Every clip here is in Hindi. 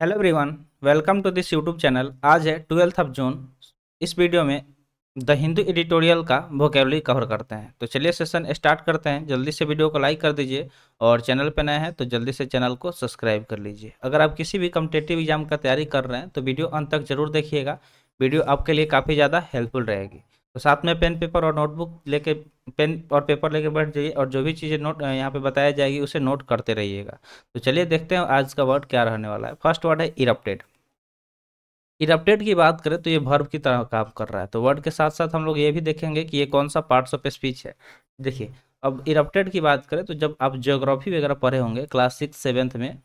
Hello everyone, welcome to this YouTube channel. आज है 12 जून। इस वीडियो में द हिंदू एडिटोरियल का वोकेबलरी कवर करते हैं। तो चलिए सेशन स्टार्ट करते हैं। जल्दी से वीडियो को लाइक कर दीजिए और चैनल पर नए हैं तो जल्दी से चैनल को सब्सक्राइब कर लीजिए। अगर आप किसी भी कॉम्पिटिटिव एग्जाम का तैयारी कर रहे हैं तो वीडियो अंत तक जरूर देखिएगा। वीडियो आपके लिए काफ़ी ज़्यादा हेल्पफुल रहेगी। तो साथ में पेन पेपर और नोटबुक लेके पेन और पेपर लेके बैठ जाइए और जो भी चीज़ें नोट यहाँ पे बताया जाएगी उसे नोट करते रहिएगा। तो चलिए देखते हैं आज का वर्ड क्या रहने वाला है। फर्स्ट वर्ड है इरप्टेड। इरप्टेड की बात करें तो ये वर्ब की तरह काम कर रहा है। तो वर्ड के साथ साथ हम लोग ये भी देखेंगे कि ये कौन सा पार्ट्स ऑफ स्पीच है। देखिए, अब इरप्टेड की बात करें तो जब आप ज्योग्राफी वगैरह पढ़े होंगे क्लास 6 7 में,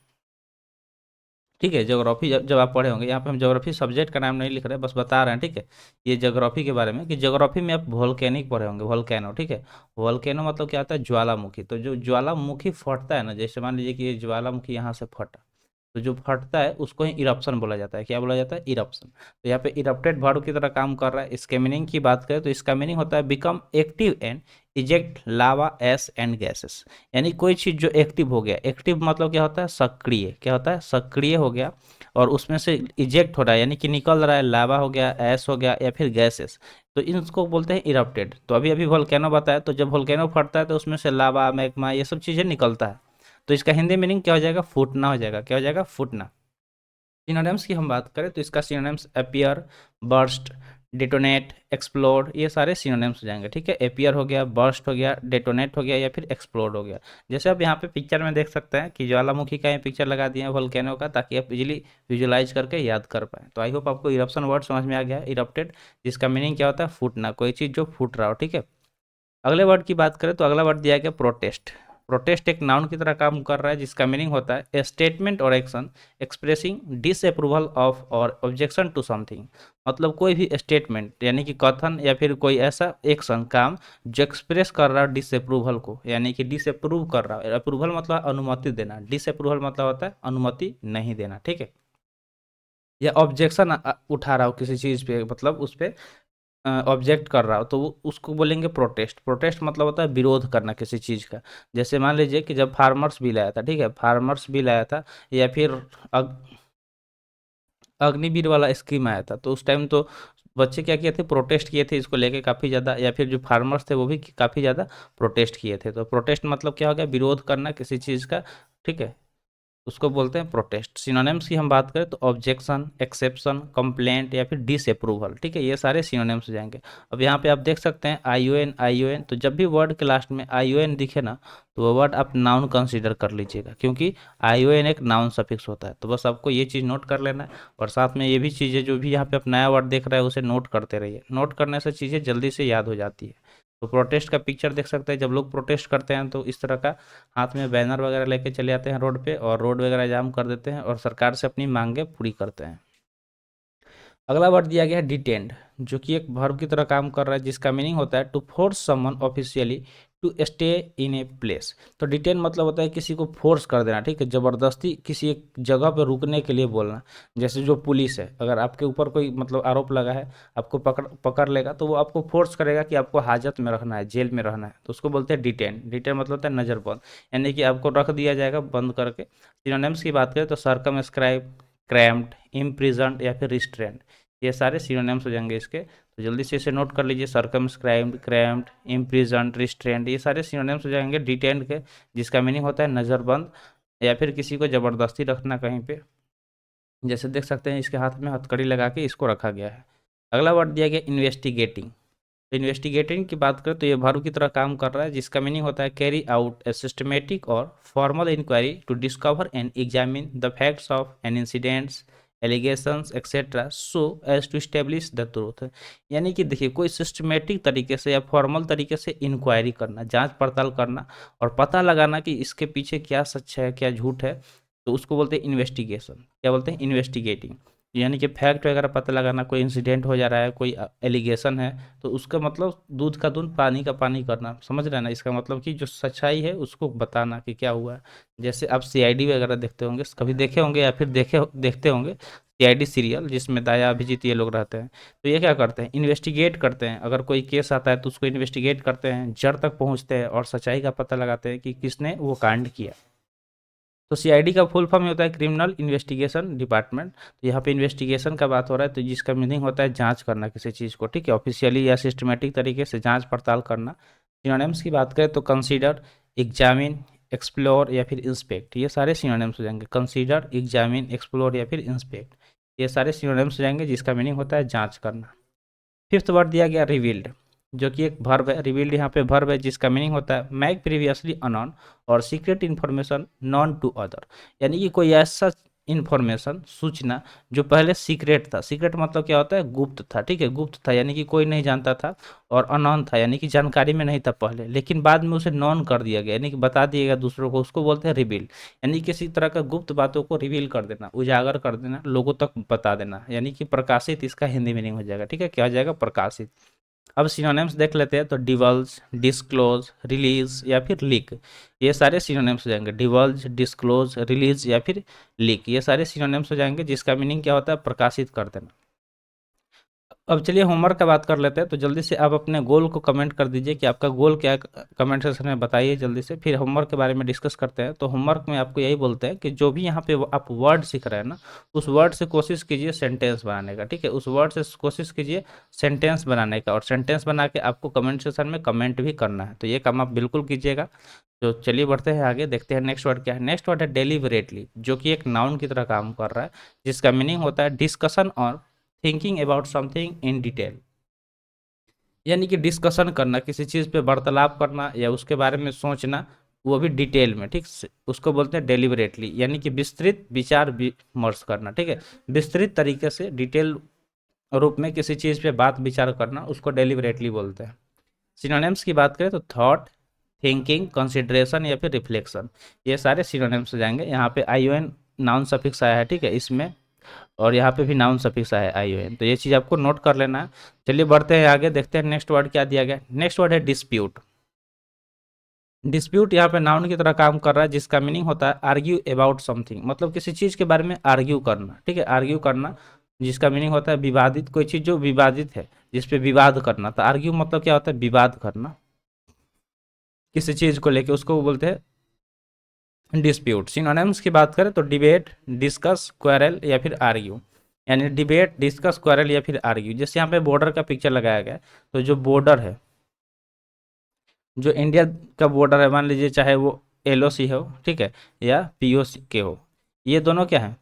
ठीक है, ज्योग्राफी जब आप पढ़े होंगे, यहाँ पे हम ज्योग्राफी सब्जेक्ट का नाम नहीं लिख रहे, बस बता रहे हैं, ठीक है। ये ज्योग्राफी के बारे में कि ज्योग्राफी में आप वोल्केनिक पढ़े होंगे, वोल्केनो, ठीक है। वोल्केनो मतलब क्या आता है? ज्वालामुखी। तो जो ज्वालामुखी फटता है ना, जैसे मान लीजिए कि ये ज्वालामुखी यहाँ से फटा, तो जो फटता है उसको ही इरप्शन बोला जाता है। क्या बोला जाता है? इरप्शन। तो यहाँ पे इरप्टेड वर्ब की तरह काम कर रहा है। इसके मीनिंग की बात करें तो इसका मीनिंग होता है become active and eject lava S and gases. यानी कोई चीज़ जो एक्टिव हो गया, एक्टिव मतलब क्या होता है? सक्रिय। क्या होता है? सक्रिय हो गया और उसमें से इजेक्ट हो रहा है, यानी कि निकल रहा है। लावा हो गया, एस हो गया या फिर गैसेस, तो इनको बोलते हैं इरप्टेड। तो अभी अभी वोल्केनो बताया, तो जब वोल्केनो फटता है तो उसमें से लावा, मैग्मा, ये सब चीज़ें निकलता है। तो इसका हिंदी मीनिंग क्या हो जाएगा? फूटना हो जाएगा। क्या हो जाएगा? फूटना। सिनोनिम्स की हम बात करें तो इसका synonyms appear, burst, detonate, explode, ये सारे सिनोनिम्स हो जाएंगे, ठीक है। अपीयर हो गया, बर्स्ट हो गया, डेटोनेट हो गया या फिर एक्सप्लोड हो गया। जैसे आप यहाँ पे पिक्चर में देख सकते हैं कि ज्वालामुखी का ये पिक्चर लगा दिए हैं वोल्केनो का, ताकि आप इजीली विजुलाइज करके याद कर पाएँ। तो आई होप आपको इरप्शन वर्ड समझ में आ गया है, इरप्टेड, जिसका मीनिंग क्या होता है? फूटना, कोई चीज़ जो फूट रहा हो, ठीक है। अगले वर्ड की बात करें तो अगला वर्ड दिया गया प्रोटेस्ट। प्रोटेस्ट एक नाउन की तरह काम कर रहा है, जिसका मीनिंग होता है ए स्टेटमेंट और एक्शन एक्सप्रेसिंग डिसअप्रूवल ऑफ और ऑब्जेक्शन टू समथिंग। मतलब कोई भी स्टेटमेंट यानी कि कथन या फिर कोई ऐसा एक्शन, काम जो एक्सप्रेस कर रहा है डिसअप्रूवल को, यानी कि डिसअप्रूव कर रहा है। अप्रूवल मतलब अनुमति देना, डिसअप्रूवल मतलब होता है अनुमति नहीं देना, ठीक है। या ऑब्जेक्शन उठा रहा हो किसी चीज़ पे, मतलब उस पे ऑब्जेक्ट कर रहा हो, तो वो उसको बोलेंगे प्रोटेस्ट। प्रोटेस्ट मतलब होता है विरोध करना किसी चीज़ का। जैसे मान लीजिए कि जब फार्मर्स बिल आया था, ठीक है, फार्मर्स बिल आया था, या फिर अग, अग्निवीर वाला स्कीम आया था, तो उस टाइम तो बच्चे क्या किए थे? प्रोटेस्ट किए थे इसको लेके काफ़ी ज़्यादा, या फिर जो फार्मर्स थे वो भी काफ़ी ज़्यादा प्रोटेस्ट किए थे। तो प्रोटेस्ट मतलब क्या हो गया? विरोध करना किसी चीज़ का, ठीक है, उसको बोलते हैं प्रोटेस्ट। सिनोनिम्स की हम बात करें तो ऑब्जेक्शन, एक्सेप्शन, कंप्लेंट या फिर डिसअप्रूवल, ठीक है, ये सारे सिनोनिम्स हो जाएंगे। अब यहाँ पे आप देख सकते हैं आईओएन, आईओएन, तो जब भी वर्ड के लास्ट में आईओएन दिखे ना, तो वो वर्ड आप नाउन कंसीडर कर लीजिएगा, क्योंकि आईओएन एक नाउन सफिक्स होता है। तो बस आपको ये चीज़ नोट कर लेना है और साथ में ये भी चीज़ें जो भी यहाँ पे आप नया वर्ड देख रहे हैं उसे नोट करते रहिए। नोट करने से चीज़ें जल्दी से याद हो जाती है। तो प्रोटेस्ट का पिक्चर देख सकते हैं, जब लोग प्रोटेस्ट करते हैं तो इस तरह का हाथ में बैनर वगैरह लेके चले आते हैं रोड पे और रोड वगैरह जाम कर देते हैं और सरकार से अपनी मांगे पूरी करते हैं। अगला वर्ड दिया गया है डिटेंड, जो कि एक वर्ब की तरह काम कर रहा है, जिसका मीनिंग होता है to force someone officially to stay in a place. तो डिटेन मतलब होता है किसी को फोर्स कर देना, ठीक है, ज़बरदस्ती किसी एक जगह पर रुकने के लिए बोलना। जैसे जो पुलिस है, अगर आपके ऊपर कोई मतलब आरोप लगा है, आपको पकड़ पकड़ लेगा, तो वो आपको फोर्स करेगा कि आपको हाजत में रखना है, जेल में रहना है, तो उसको बोलते हैं डिटेन। डिटेन मतलब होता है नज़रबंद, यानी कि आपको रख दिया जाएगा बंद करके। सिनोनिम्स की बात करें तो सरकमस्क्राइब, क्रैम्प्ड, इम्प्रिजन्ड या फिर रिस्ट्रेंड, ये सारे सिनोनिम्स हो जाएंगे इसके। तो जल्दी से इसे नोट कर लीजिए, सरकमस्क्राइब्ड, क्रैम्प्ड, इम्प्रिजन्ड, रिस्ट्रेंड, ये सारे सिनोनिम्स हो जाएंगे डिटेन्ड के, जिसका मीनिंग होता है नज़रबंद या फिर किसी को ज़बरदस्ती रखना कहीं पे। जैसे देख सकते हैं इसके हाथ में हथकड़ी लगा के इसको रखा गया है। अगला वर्ड दिया गया इन्वेस्टिगेटिंग। तो इन्वेस्टिगेटिंग की बात करें तो ये वर्ब की तरह काम कर रहा है, जिसका मीनिंग होता है कैरी आउट ए सिस्टमेटिक और formal inquiry to discover and examine the facts of an incidents, allegations etcetera so as to establish the truth. यानी कि देखिए, कोई सिस्टमेटिक तरीके से या फॉर्मल तरीके से इंक्वायरी करना, जांच पड़ताल करना और पता लगाना कि इसके पीछे क्या सच है क्या झूठ है, तो उसको बोलते हैं इन्वेस्टिगेशन। क्या बोलते हैं? इन्वेस्टिगेटिंग। यानी कि फैक्ट वगैरह पता लगाना, कोई इंसिडेंट हो जा रहा है, कोई एलिगेशन है, तो उसका मतलब दूध का दूध पानी का पानी करना, समझ रहे हैं ना? इसका मतलब कि जो सच्चाई है उसको बताना कि क्या हुआ है। जैसे आप सीआईडी वगैरह देखते होंगे, कभी देखे होंगे या फिर देखते होंगे सीआईडी सीरियल, जिसमें दया, अभिजीत, ये लोग रहते हैं। तो ये क्या करते हैं? इन्वेस्टिगेट करते हैं। अगर कोई केस आता है तो उसको इन्वेस्टिगेट करते हैं, जड़ तक पहुंचते हैं और सच्चाई का पता लगाते हैं कि किसने वो कांड किया। तो सीआईडी का फुल फॉर्म होता है क्रिमिनल इन्वेस्टिगेशन डिपार्टमेंट। तो यहाँ पे इन्वेस्टिगेशन का बात हो रहा है, तो जिसका मीनिंग होता है जांच करना किसी चीज़ को, ठीक है, ऑफिशियली या सिस्टमेटिक तरीके से जांच पड़ताल करना। सिनोनिम्स की बात करें तो कंसीडर, एग्जामिन, एक्सप्लोर या फिर इंस्पेक्ट, ये सारे सिनोनिम्स हो जाएंगे। कंसीडर, एग्जामिन, एक्सप्लोर या फिर इंस्पेक्ट, ये सारे सिनोनिम्स हो जाएंगे जिसका मीनिंग होता है जांच करना। फिफ्थ वर्ड दिया गया रिवील्ड, जो कि एक वर्ब है। रिवील्ड यहाँ पे वर्ब है जिसका मीनिंग होता है मेक प्रीवियसली अननोन और secret information known to other, यानी कि कोई ऐसा इन्फॉर्मेशन, सूचना जो पहले सीक्रेट था। सीक्रेट मतलब क्या होता है, गुप्त था, ठीक है, गुप्त था यानी कि कोई नहीं जानता था। और अननोन था यानी कि जानकारी में नहीं था पहले, लेकिन बाद में उसे नॉन कर दिया गया यानी कि बता दिया गया दूसरों को, उसको बोलते हैं रिवील। यानी किसी तरह का गुप्त बातों को रिवील कर देना, उजागर कर देना, लोगों तक बता देना, यानी कि प्रकाशित, इसका हिंदी मीनिंग हो जाएगा, ठीक है, क्या हो जाएगा, प्रकाशित। अब सिनोनिम्स देख लेते हैं, तो डिवल्ज, डिस्क्लोज, रिलीज या फिर लीक, ये सारे सिनोनिम्स हो जाएंगे। डिवल्ज, डिस्क्लोज, रिलीज या फिर लीक, ये सारे सिनोनिम्स हो जाएंगे जिसका मीनिंग क्या होता है, प्रकाशित कर देना। अब चलिए होमवर्क का बात कर लेते हैं, तो जल्दी से आप अपने गोल को कमेंट कर दीजिए कि आपका गोल क्या है, कमेंट सेक्शन में बताइए जल्दी से, फिर होमवर्क के बारे में डिस्कस करते हैं। तो होमवर्क में आपको यही बोलते हैं कि जो भी यहाँ पे आप वर्ड सीख रहे हैं ना, उस वर्ड से कोशिश कीजिए सेंटेंस बनाने का, ठीक है, उस वर्ड से कोशिश कीजिए सेंटेंस बनाने का, और सेंटेंस बना के आपको कमेंट सेक्शन में कमेंट भी करना है, तो ये काम आप बिल्कुल कीजिएगा। तो चलिए बढ़ते हैं आगे, देखते हैं नेक्स्ट वर्ड क्या है। नेक्स्ट वर्ड है डेलिबरेटली, जो कि एक नाउन की तरह काम कर रहा है, जिसका मीनिंग होता है डिस्कशन और thinking about something in detail, यानी कि डिस्कशन करना, किसी चीज़ पे वार्तालाप करना या उसके बारे में सोचना, वो भी डिटेल में, ठीक से, उसको बोलते हैं डेलिबरेटली, यानी कि विस्तृत विचार विमर्श करना, ठीक है, विस्तृत तरीके से डिटेल रूप में किसी चीज़ पे बात विचार करना, उसको डेलिबरेटली बोलते हैं। सिनोनिम्स की बात करें तो थॉट, थिंकिंग, कंसिडरेशन या फिर रिफ्लेक्शन, ये सारे सिनोनिम्स हो जाएंगे। यहाँ पे आईओएन नाउन सफिक्स आया है, ठीक है, इसमें, और यहाँ पे भी नाउन सफिक्स आया है आईओएन, तो ये चीज़ आपको नोट कर लेना है। चलिए बढ़ते हैं आगे, देखते हैं नेक्स्ट वर्ड क्या दिया गया। नेक्स्ट वर्ड है डिस्प्यूट। डिस्प्यूट यहाँ पे नाउन की तरह काम कर रहा है, जिसका मीनिंग होता है आर्ग्यू अबाउट समथिंग, मतलब किसी चीज़ के बारे में आर्ग्यू करना, ठीक है, आर्ग्यू करना, जिसका मीनिंग होता है विवादित, कोई चीज़ जो विवादित है, जिस पे विवाद करना। तो आर्ग्यू मतलब क्या होता है, विवाद करना किसी चीज़ को लेके, उसको बोलते हैं डिस्प्यूट। सिनोनिम्स की बात करें तो डिबेट, डिस्कस, क्वेरल या फिर आर्ग्यू, यानी डिबेट, डिस्कस, क्वेरल या फिर आर्ग्यू। जैसे यहाँ पे बॉर्डर का पिक्चर लगाया गया है, तो जो बॉर्डर है, जो इंडिया का बॉर्डर है, मान लीजिए चाहे वो एलओसी हो, ठीक है, या पीओसी के हो, ये दोनों क्या है,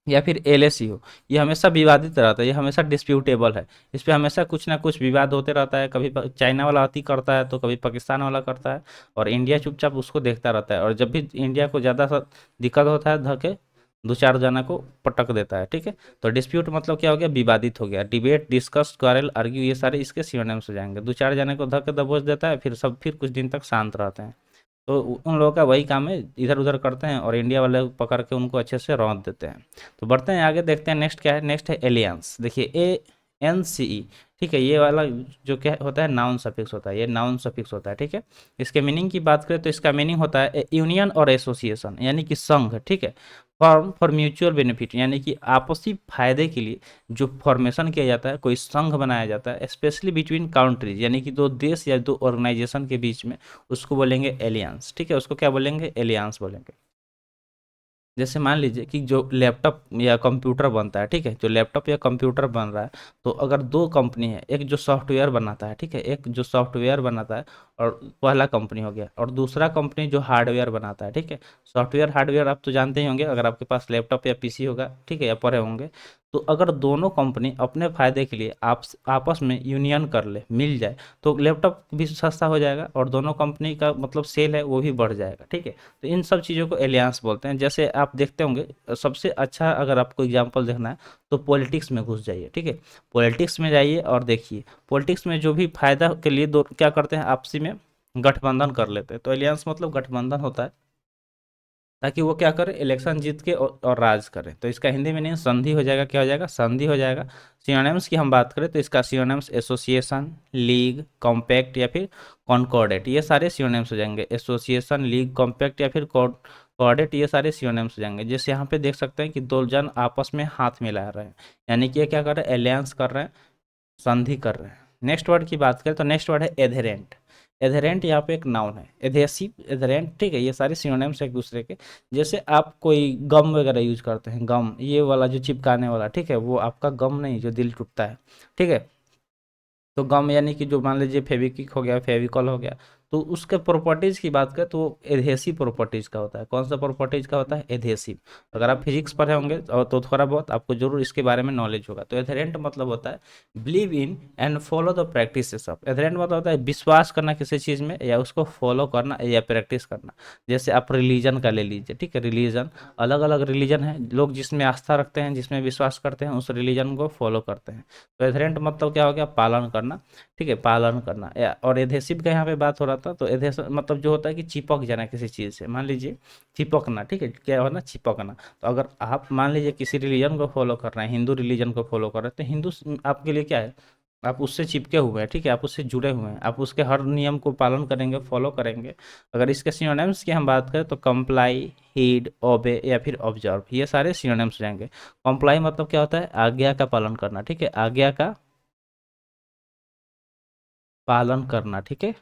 या फिर एलएसी हो, ये हमेशा विवादित रहता है, ये हमेशा डिस्प्यूटेबल है, इस पे हमेशा कुछ ना कुछ विवाद होते रहता है। कभी चाइना वाला अति करता है, तो कभी पाकिस्तान वाला करता है, और इंडिया चुपचाप उसको देखता रहता है, और जब भी इंडिया को ज़्यादा सा दिक्कत होता है, धके दो चार जना को पटक देता है, ठीक है। तो डिस्प्यूट मतलब क्या हो गया, विवादित हो गया। डिबेट, डिस्कस, क्वारल, आर्ग्यू, ये सारे इसके सिनोनिम्स हो जाएंगे। दो चार जने को धके दबोच देता है, फिर सब फिर कुछ दिन तक शांत रहते हैं। तो उन लोगों का वही काम है, इधर उधर करते हैं, और इंडिया वाले पकड़ के उनको अच्छे से रौंद देते हैं। तो बढ़ते हैं आगे, देखते हैं नेक्स्ट क्या है। नेक्स्ट है एलियंस। देखिए ANCE, ठीक है, ये वाला जो क्या होता है, नाउन सफिक्स होता है, ये नाउन सफिक्स होता है, ठीक है। इसके मीनिंग की बात करें तो इसका मीनिंग होता है यूनियन और एसोसिएशन, यानी कि संघ, ठीक है। फॉर्म फॉर म्यूचुअल बेनिफिट, यानी कि आपसी फायदे के लिए जो फॉर्मेशन किया जाता है, कोई संघ बनाया जाता है, स्पेशली बिटवीन काउंट्रीज, यानी कि दो देश या दो ऑर्गेनाइजेशन के बीच में, उसको बोलेंगे एलियंस, ठीक है, उसको क्या बोलेंगे, एलियंस बोलेंगे। जैसे मान लीजिए कि जो लैपटॉप या कंप्यूटर बनता है, ठीक है, जो लैपटॉप या कंप्यूटर बन रहा है, तो अगर दो कंपनी है, एक जो सॉफ्टवेयर बनाता है, ठीक है, एक जो सॉफ्टवेयर बनाता है, और पहला कंपनी हो गया, और दूसरा कंपनी जो हार्डवेयर बनाता है, ठीक है। सॉफ्टवेयर हार्डवेयर आप तो जानते ही होंगे, अगर आपके पास लैपटॉप या पीसी होगा, ठीक है, या पढ़े होंगे। तो अगर दोनों कंपनी अपने फायदे के लिए आपस में यूनियन कर ले, मिल जाए, तो लैपटॉप भी सस्ता हो जाएगा, और दोनों कंपनी का मतलब सेल है वो भी बढ़ जाएगा, ठीक है। तो इन सब चीज़ों को एलियंस बोलते हैं। जैसे आप देखते होंगे, सबसे अच्छा अगर आपको एग्जांपल देखना है तो पॉलिटिक्स में घुस जाइए, ठीक है, पॉलिटिक्स में जाइए और देखिए, पॉलिटिक्स में जो भी फायदा के लिए दो क्या करते हैं, आपसी में गठबंधन कर लेते हैं। तो एलियंस मतलब गठबंधन होता है, ताकि वो क्या करे, इलेक्शन जीत के और राज करे। तो इसका हिंदी मीनिंग संधि हो जाएगा, क्या हो जाएगा, संधि हो जाएगा। सिनोनिम्स की हम बात करें तो इसका सिनोनिम्स एसोसिएशन, लीग, कॉम्पैक्ट या फिर कॉन्कॉर्डेट, ये सारे सिनोनिम्स हो जाएंगे। एसोसिएशन, लीग, कॉम्पैक्ट या फिर कॉर्डेट, ये सारे सिनोनिम्स हो जाएंगे। जैसे यहाँ पे देख सकते हैं कि दो जन आपस में हाथ मिला रहे हैं, यानी कि ये क्या कर रहे हैं, एलियंस कर रहे हैं, संधि कर रहे हैं। नेक्स्ट वर्ड की बात करें तो नेक्स्ट वर्ड है एधेरेंट। एधरेंट यहाँ पे एक नाउन है, एधेसिव, एधरेंट, ठीक है, ये सारे सिनोनिम्स है एक दूसरे के। जैसे आप कोई गम वगैरह यूज करते हैं, गम ये वाला जो चिपकाने वाला, ठीक है, वो आपका गम नहीं जो दिल टूटता है, ठीक है। तो गम यानी कि जो मान लीजिए फेविक्विक हो गया, फेविकॉल हो गया, तो उसके प्रॉपर्टीज की बात करें तो वो एडहेसिव प्रॉपर्टीज का होता है। कौन सा प्रॉपर्टीज का होता है? एडहेसिव। अगर आप फिजिक्स पढ़े होंगे तो थोड़ा बहुत आपको जरूर इसके बारे में नॉलेज होगा। तो एथेरेंट मतलब होता है believe in and follow the practices of. Adherent मतलब होता है विश्वास करना किसी चीज़ में या उसको फॉलो करना या प्रैक्टिस करना। जैसे आप रिलीजन का ले लीजिए, ठीक है, रिलीजन अलग अलग रिलीजन है, लोग जिसमें आस्था रखते हैं, जिसमें विश्वास करते हैं, उस रिलीजन को फॉलो करते हैं। तो एथेरेंट मतलब क्या हो गया? पालन करना, ठीक है, पालन करना। और एधेसिव का यहाँ पे बात हो रहा था, तो एधेसिव मतलब जो होता है कि चिपक जाना किसी चीज़ से, मान लीजिए चिपकना, ठीक है, क्या होना? चिपकना। तो अगर आप मान लीजिए किसी रिलीजन को फॉलो कर रहे हैं, हिंदू रिलीजन को फॉलो कर रहे हैं, तो हिंदू आपके लिए क्या है? आप उससे चिपके हुए हैं, ठीक है, आप उससे जुड़े हुए हैं, आप उसके हर नियम को पालन करेंगे, फॉलो करेंगे। अगर इसके सिनोनिम्स की हम बात करें तो कंप्लाई, हीड, ओबे या फिर ऑब्जर्व, ये सारे सिनोनिम्स रहेंगे। कंप्लाई मतलब क्या होता है? आज्ञा का पालन करना, ठीक है, आज्ञा का पालन करना, ठीक है।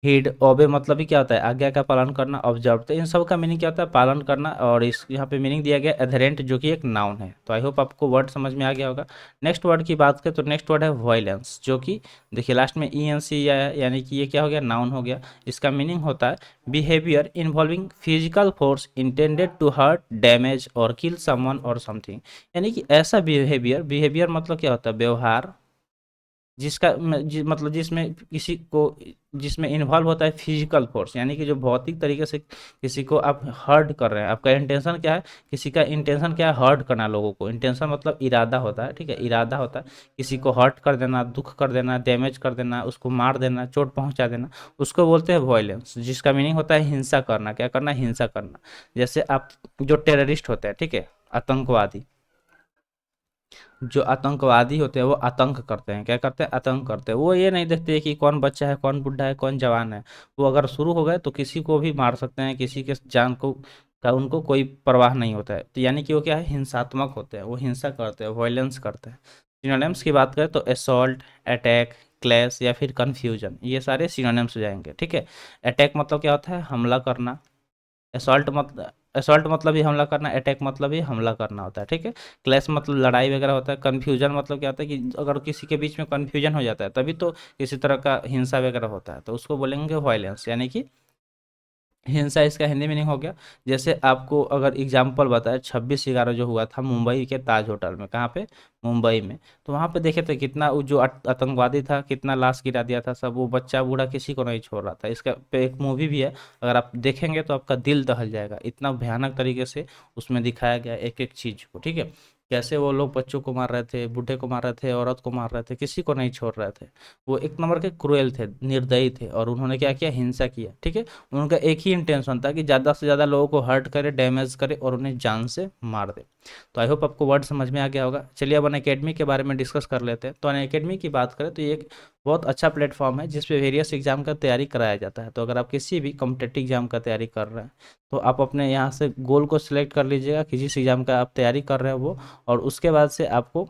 हीड, ओबे मतलब ही क्या होता है? आज्ञा का पालन करना। ऑब्जर्व, तो इन सब का मीनिंग क्या होता है? पालन करना। और इस यहाँ पे मीनिंग दिया गया एधरेंट, जो कि एक नाउन है। तो आई होप आपको वर्ड समझ में आ गया होगा। नेक्स्ट वर्ड की बात करें तो नेक्स्ट वर्ड है वायलेंस, जो कि देखिए लास्ट में ई एन सी या यानी कि ये क्या हो गया? नाउन हो गया। इसका मीनिंग होता है behaviour involving physical force intended to hurt, damage और किल समवन और समथिंग। यानी कि ऐसा बिहेवियर, बिहेवियर मतलब क्या होता है? व्यवहार, जिसका मतलब जिसमें किसी को, जिसमें इन्वॉल्व होता है फिजिकल फोर्स, यानी कि जो भौतिक तरीके से किसी को आप हर्ट कर रहे हैं। आपका इंटेंशन क्या है? किसी का इंटेंशन क्या है? हर्ट करना लोगों को। इंटेंशन मतलब इरादा होता है, ठीक है, इरादा होता है किसी को हर्ट कर देना, दुख कर देना, डैमेज कर देना, उसको मार देना, चोट पहुंचा देना, उसको बोलते हैं वॉयलेंस, जिसका मीनिंग होता है हिंसा करना। क्या करना? हिंसा करना। जैसे आप जो टेररिस्ट होते हैं, ठीक है, आतंकवादी, जो आतंकवादी होते हैं वो आतंक करते हैं। क्या करते हैं? आतंक करते हैं। वो ये नहीं देखते कि कौन बच्चा है, कौन बुढ़ा है, कौन जवान है। वो अगर शुरू हो गए तो किसी को भी मार सकते हैं, किसी के जान को का उनको कोई परवाह नहीं होता है। तो यानी कि वो क्या है? हिंसात्मक होते हैं, वो हिंसा करते हैं, वायलेंस करते हैं। सिनोनिम्स की बात करें तो असॉल्ट, अटैक, क्लैश या फिर कन्फ्यूजन, ये सारे सिनोनिम्स हो जाएंगे, ठीक है। अटैक मतलब क्या होता है? हमला करना। असॉल्ट मतलब ही हमला करना, अटैक मतलब ही हमला करना होता है, ठीक है। क्लैश मतलब लड़ाई वगैरह होता है। कन्फ्यूजन मतलब क्या होता है कि अगर किसी के बीच में कन्फ्यूजन हो जाता है तभी तो किसी तरह का हिंसा वगैरह होता है, तो उसको बोलेंगे वायलेंस, यानी कि हिंसा। इसका हिंदी मीनिंग हो गया। जैसे आपको अगर एग्जाम्पल बताए 26/11 जो हुआ था मुंबई के ताज होटल में, कहाँ पे? मुंबई में। तो वहाँ पे देखे थे कितना वो जो आतंकवादी था कितना लाश गिरा दिया था, सब, वो बच्चा बूढ़ा किसी को नहीं छोड़ रहा था। इसका पे एक मूवी भी है, अगर आप देखेंगे तो आपका दिल दहल जाएगा, इतना भयानक तरीके से उसमें दिखाया गया एक एक चीज को, ठीक है। कैसे वो लोग बच्चों को मार रहे थे, बूढ़े को मार रहे थे, औरत को मार रहे थे, किसी को नहीं छोड़ रहे थे। वो एक नंबर के क्रूएल थे, निर्दयी थे, और उन्होंने क्या किया? हिंसा किया, ठीक है। उनका एक ही इंटेंशन था कि ज़्यादा से ज़्यादा लोगों को हर्ट करे, डैमेज करे और उन्हें जान से मार दे। तो आई होप आपको वर्ड समझ में आ गया होगा। चलिए अब अन अकेडमी के बारे में डिस्कस कर लेते हैं। तो अन अकेडमी की बात करें तो ये एक बहुत अच्छा प्लेटफॉर्म है जिस पे वेरियस एग्जाम का तैयारी कराया जाता है। तो अगर आप किसी भी कॉम्पिटेटिव एग्जाम का तैयारी कर रहे हैं तो आप अपने यहाँ से गोल को सिलेक्ट कर लीजिएगा कि जिस एग्जाम का आप तैयारी कर रहे हैं वो, और उसके बाद से आपको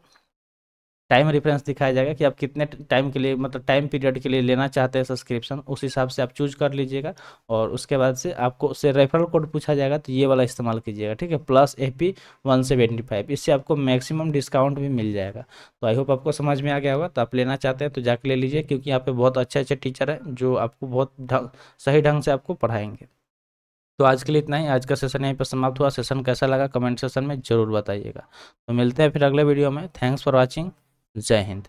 टाइम रेफरेंस दिखाया जाएगा कि आप कितने टाइम के लिए, मतलब टाइम पीरियड के लिए लेना चाहते हैं सब्सक्रिप्शन, उस हिसाब से आप चूज कर लीजिएगा। और उसके बाद से आपको उससे रेफरल कोड पूछा जाएगा, तो ये वाला इस्तेमाल कीजिएगा, ठीक है, +AP175, इससे आपको मैक्सिमम डिस्काउंट भी मिल जाएगा। तो आई होप आपको समझ में आ गया होगा। तो आप लेना चाहते हैं तो जाके ले लीजिए, क्योंकि यहाँ पे बहुत अच्छे अच्छे टीचर हैं जो आपको बहुत सही ढंग से आपको पढ़ाएंगे। तो आज के लिए इतना ही। आज का सेशन यहीं पर समाप्त हुआ। सेशन कैसा लगा कमेंट सेशन में ज़रूर बताइएगा। तो मिलते हैं फिर अगले वीडियो में। Thanks for watching. जय हिंद।